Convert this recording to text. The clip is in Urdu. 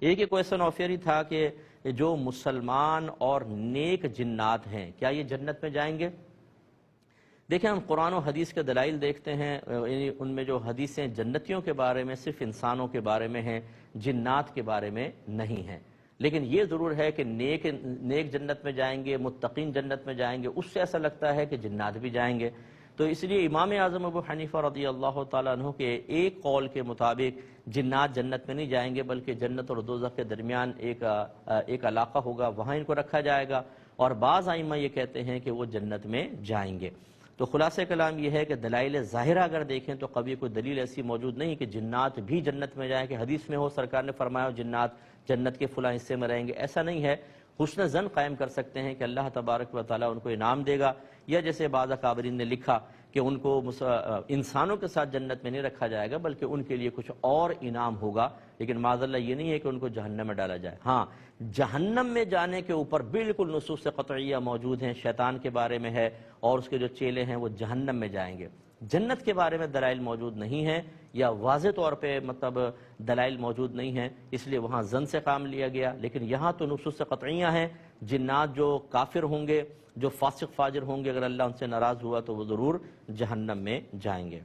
ایک کویشچن آفر ہی تھا کہ جو مسلمان اور نیک جنات ہیں کیا یہ جنت میں جائیں گے؟ دیکھیں، ہم قرآن و حدیث کے دلائل دیکھتے ہیں، ان میں جو حدیثیں جنتیوں کے بارے میں صرف انسانوں کے بارے میں ہیں، جنات کے بارے میں نہیں ہیں۔ لیکن یہ ضرور ہے کہ نیک جنت میں جائیں گے، متقین جنت میں جائیں گے، اس سے ایسا لگتا ہے کہ جنات بھی جائیں گے۔ تو اس لیے امام اعظم ابو حنیفہ رضی اللہ تعالیٰ عنہ کے ایک قول کے مطابق جنات جنت میں نہیں جائیں گے، بلکہ جنت اور دوزخ کے درمیان ایک علاقہ ہوگا، وہاں ان کو رکھا جائے گا، اور بعض ائمہ یہ کہتے ہیں کہ وہ جنت میں جائیں گے۔ تو خلاصہ کلام یہ ہے کہ دلائل ظاہرہ اگر دیکھیں تو کبھی کوئی دلیل ایسی موجود نہیں کہ جنات بھی جنت میں جائیں، کہ حدیث میں ہو سرکار نے فرمایا جنات جنت کے فلاں حصے میں رہیں گے، ایسا نہیں ہے۔ حسن ظن قائم کر سکتے ہیں کہ اللہ تبارک و تعالیٰ ان کو انعام دے گا، یا جیسے بعض اکابرین نے لکھا کہ ان کو انسانوں کے ساتھ جنت میں نہیں رکھا جائے گا، بلکہ ان کے لیے کچھ اور انعام ہوگا، لیکن معاذ اللہ یہ نہیں ہے کہ ان کو جہنم میں ڈالا جائے۔ ہاں، جہنم میں جانے کے اوپر بالکل نصوص قطعیہ موجود ہیں، شیطان کے بارے میں ہے اور اس کے جو چیلے ہیں وہ جہنم میں جائیں گے۔ جنت کے بارے میں دلائل موجود نہیں ہیں، یا واضح طور پہ دلائل موجود نہیں ہیں، اس لیے وہاں ظن سے کام لیا گیا۔ لیکن یہاں تو نصوص قطعیہ ہیں، جنات جو کافر ہوں گے، جو فاسق فاجر ہوں گے، اگر اللہ ان سے ناراض ہوا تو وہ ضرور جہنم میں جائیں گے۔